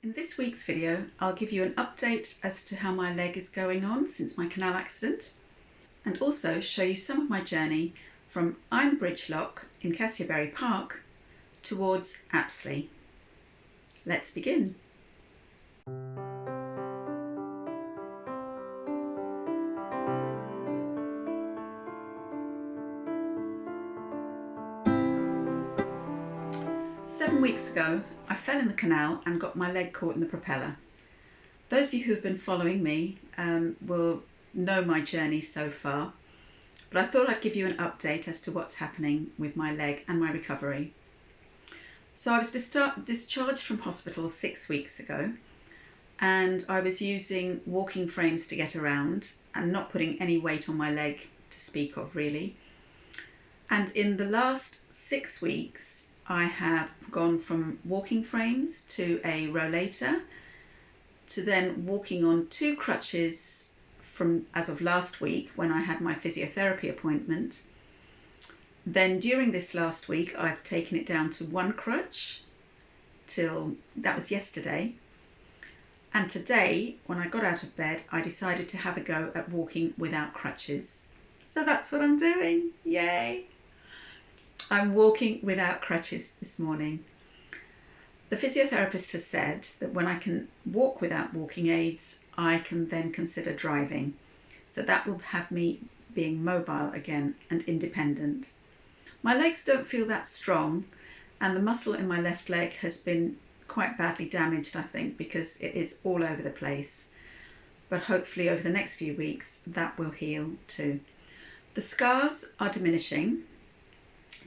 In this week's video, I'll give you an update as to how my leg is going on since my canal accident, and also show you some of my journey from Untitled Chapter in Cassiobury Park towards Apsley. Let's begin. Seven weeks ago, I fell in the canal and got my leg caught in the propeller. Those of you who've been following me will know my journey so far, but I thought I'd give you an update as to what's happening with my leg and my recovery. So I was discharged from hospital 6 weeks ago, and I was using walking frames to get around and not putting any weight on my leg to speak of, really. And in the last 6 weeks, I have gone from walking frames to a rollator to then walking on 2 crutches from as of last week when I had my physiotherapy appointment. Then during this last week, I've taken it down to 1 crutch till that was yesterday. And today, when I got out of bed, I decided to have a go at walking without crutches. So that's what I'm doing. Yay! I'm walking without crutches this morning. The physiotherapist has said that when I can walk without walking aids, I can then consider driving. So that will have me being mobile again and independent. My legs don't feel that strong, and the muscle in my left leg has been quite badly damaged, I think, because it is all over the place. But hopefully over the next few weeks that will heal too. The scars are diminishing.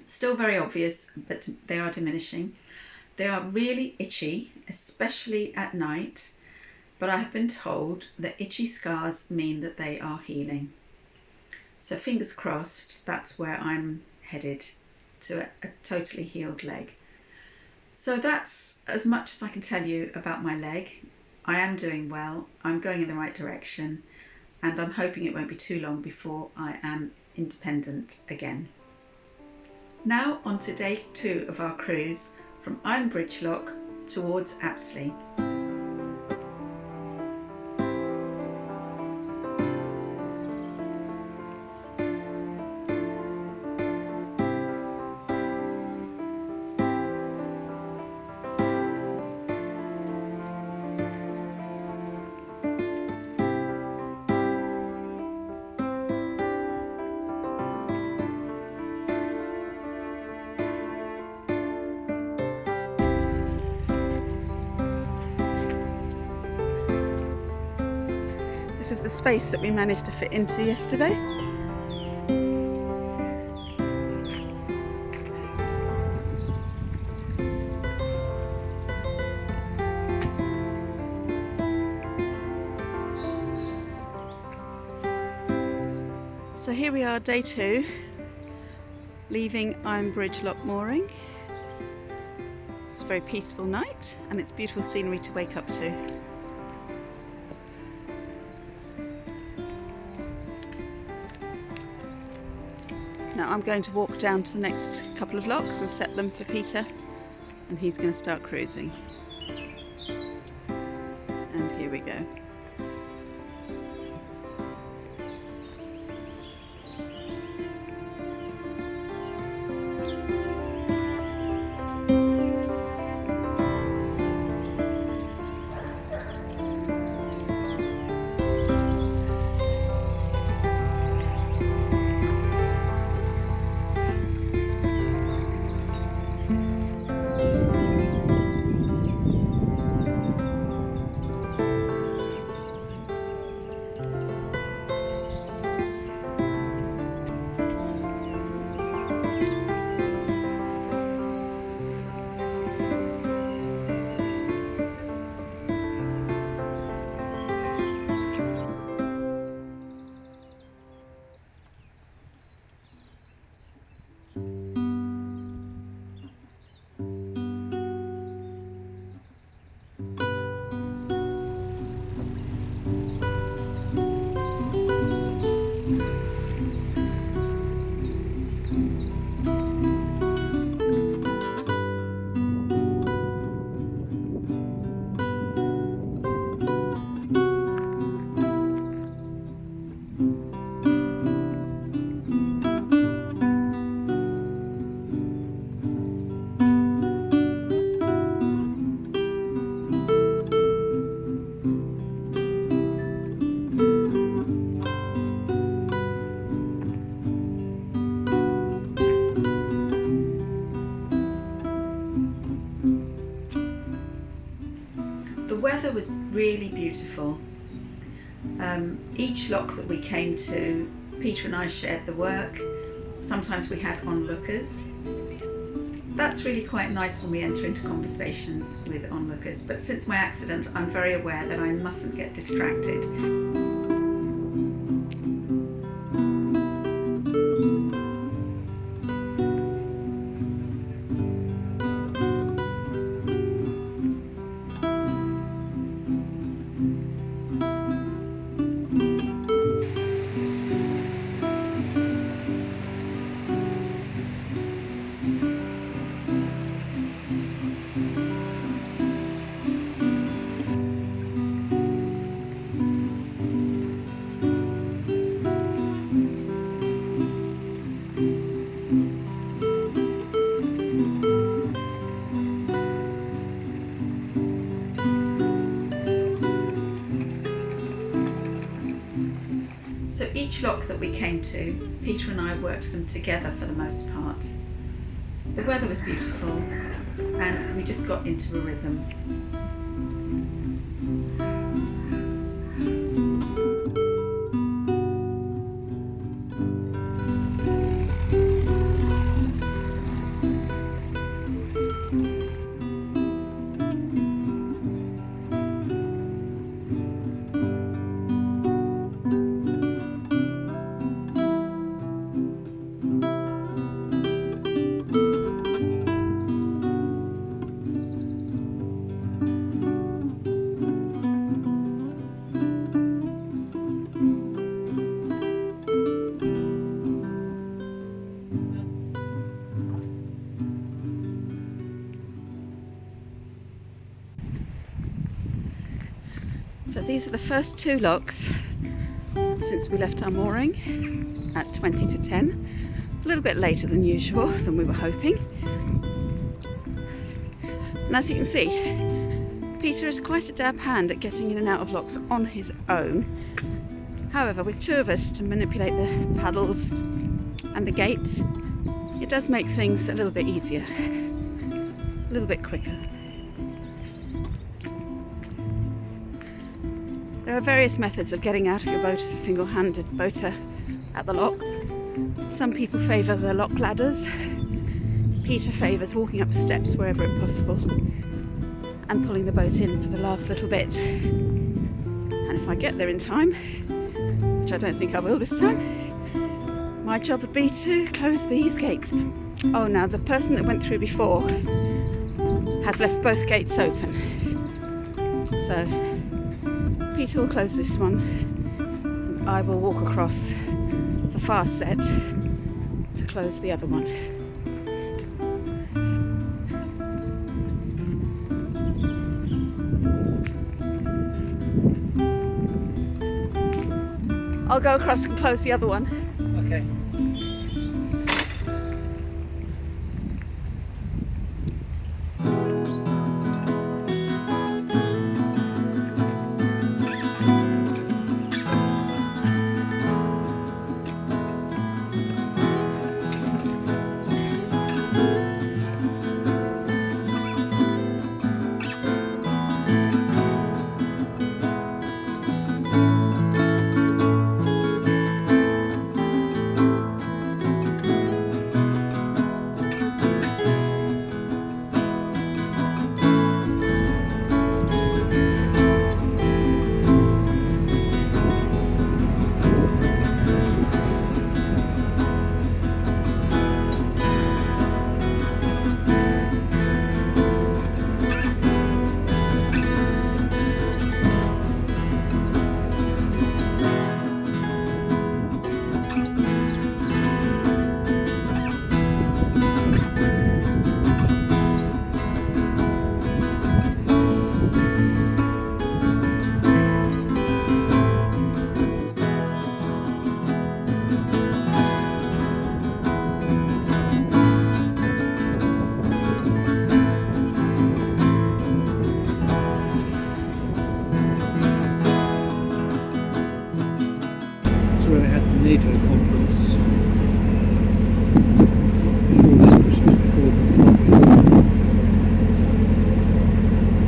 Still very obvious, but they are diminishing. They are really itchy, especially at night, but I have been told that itchy scars mean that they are healing. So fingers crossed, that's where I'm headed, to a totally healed leg. So that's as much as I can tell you about my leg. I am doing well, I'm going in the right direction, and I'm hoping it won't be too long before I am independent again. Now on to day 2 of our cruise from Untitled Chapter towards Apsley. This is the space that we managed to fit into yesterday. So here we are, day 2, leaving Untitled Chapter mooring. It's a very peaceful night and it's beautiful scenery to wake up to. Now I'm going to walk down to the next couple of locks and set them for Peter, and he's going to start cruising. And here we go. The weather was really beautiful. Each lock that we came to, Peter and I shared the work. Sometimes we had onlookers. That's really quite nice when we enter into conversations with onlookers, but since my accident, I'm very aware that I mustn't get distracted. So each lock that we came to, Peter and I worked them together for the most part. The weather was beautiful and we just got into a rhythm. So these are the first two locks since we left our mooring at 20 to 10, a little bit later than usual, than we were hoping. And as you can see, Peter is quite a dab hand at getting in and out of locks on his own. However, with two of us to manipulate the paddles and the gates, it does make things a little bit easier, a little bit quicker. There are various methods of getting out of your boat as a single-handed boater at the lock. Some people favour the lock ladders. Peter favours walking up the steps wherever it's possible and pulling the boat in for the last little bit. And if I get there in time, which I don't think I will this time, my job would be to close these gates. Oh, now the person that went through before has left both gates open. So Peter will close this one, and I will walk across the far set to close the other one. I'll go across and close the other one. Okay.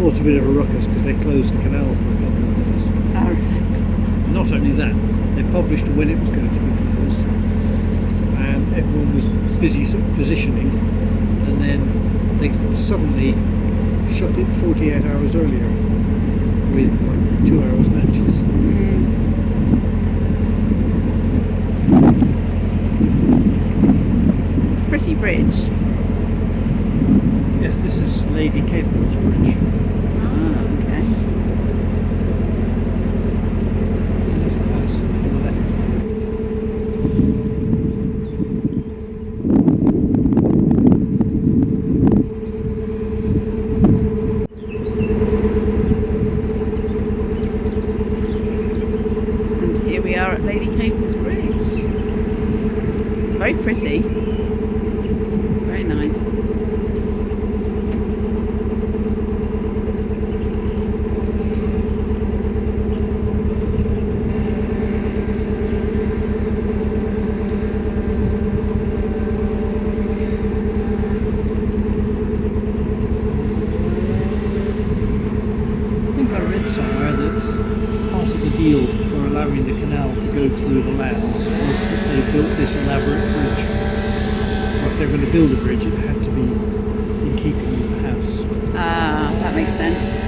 caused a bit of a ruckus because they closed the canal for a couple of days. Alright. Not only that, they published when it was going to be closed, and everyone was busy sort of positioning, and then they suddenly shut it 48 hours earlier with 2 hours matches. Pretty bridge. Yes, this is Lady Capel's bridge. Ah, okay. There's a house on the left. And here we are at Lady Capel's bridge. Very pretty. Very nice. I think I read somewhere that part of the deal for allowing the canal to go through the lands was that they built this elaborate bridge. Or if they were going to build a bridge, it had to be in keeping with the house. Ah, that makes sense.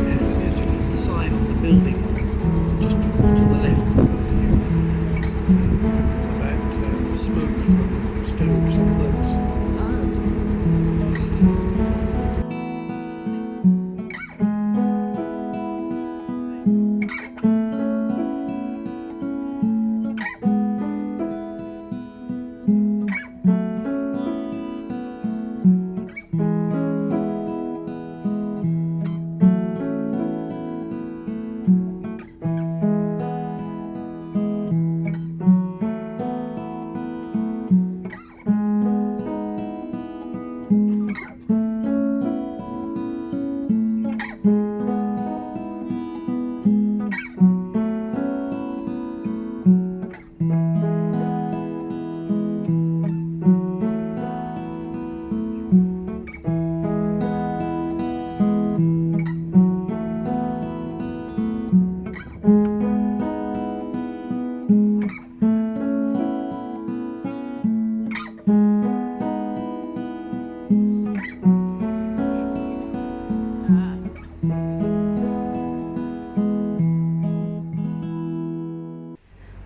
Yes, there's actually a little sign on the building just to the left about smoke from stoves on boats.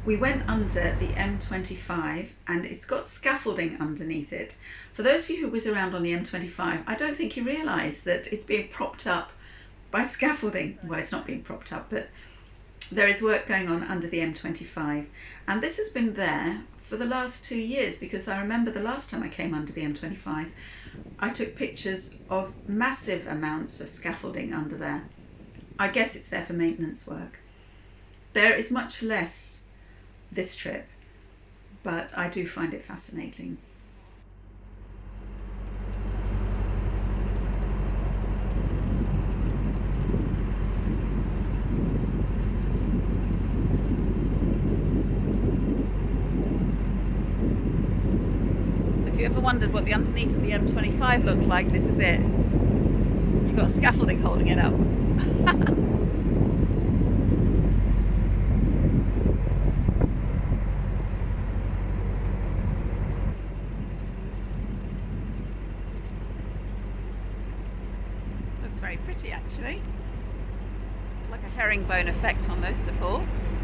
We went under the M25 and it's got scaffolding underneath it. For those of you who whiz around on the M25, I don't think you realise that it's being propped up by scaffolding. Well, it's not being propped up, but there is work going on under the M25. And this has been there for the last 2 years, because I remember the last time I came under the M25, I took pictures of massive amounts of scaffolding under there. I guess it's there for maintenance work. There is much less this trip, but I do find it fascinating. So if you ever wondered what the underneath of the M25 looked like, this is it. You've got scaffolding holding it up. Looks very pretty actually. Like a herringbone effect on those supports.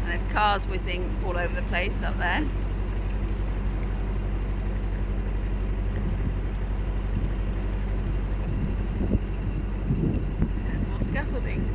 And there's cars whizzing all over the place up there. There's more scaffolding.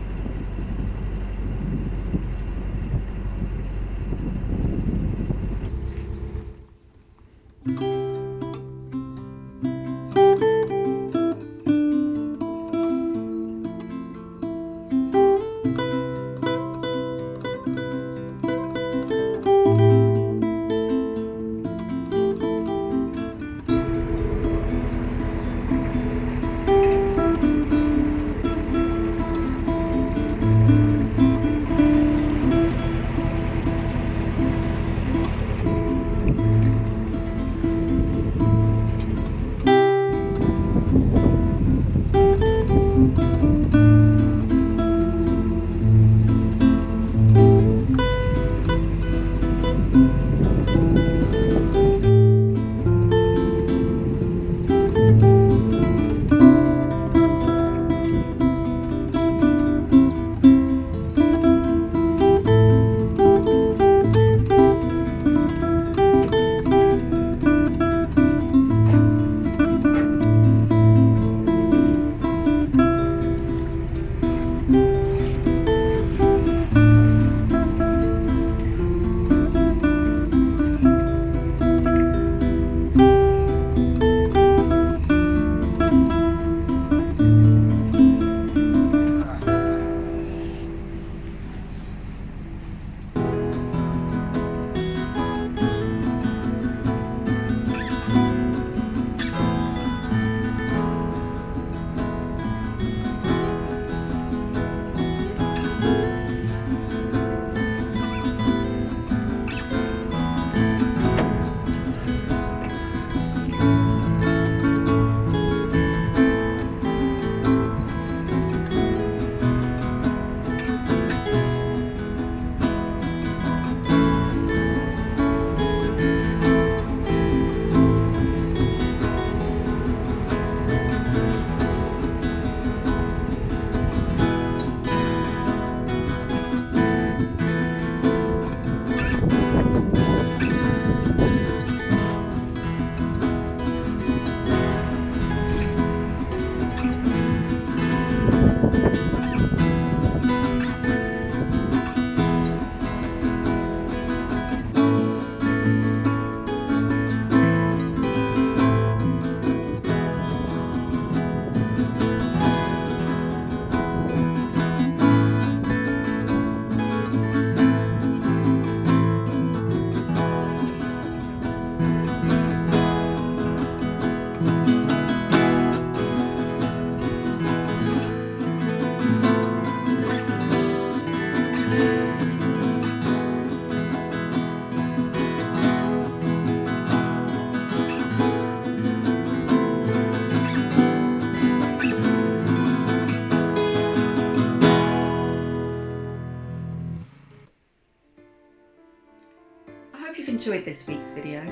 Enjoyed this week's video.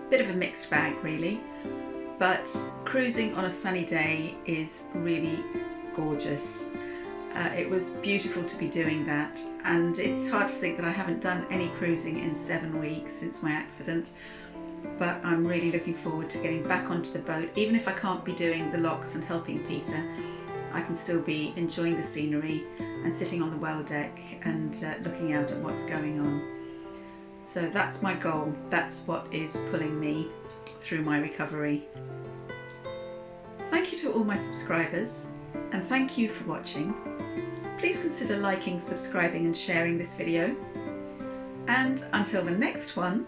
Bit of a mixed bag really, but cruising on a sunny day is really gorgeous. It was beautiful to be doing that, and it's hard to think that I haven't done any cruising in 7 weeks since my accident, but I'm really looking forward to getting back onto the boat. Even if I can't be doing the locks and helping Peter, I can still be enjoying the scenery and sitting on the well deck and looking out at what's going on. So that's my goal. That's what is pulling me through my recovery. Thank you to all my subscribers, and thank you for watching. Please consider liking, subscribing and sharing this video. And until the next one,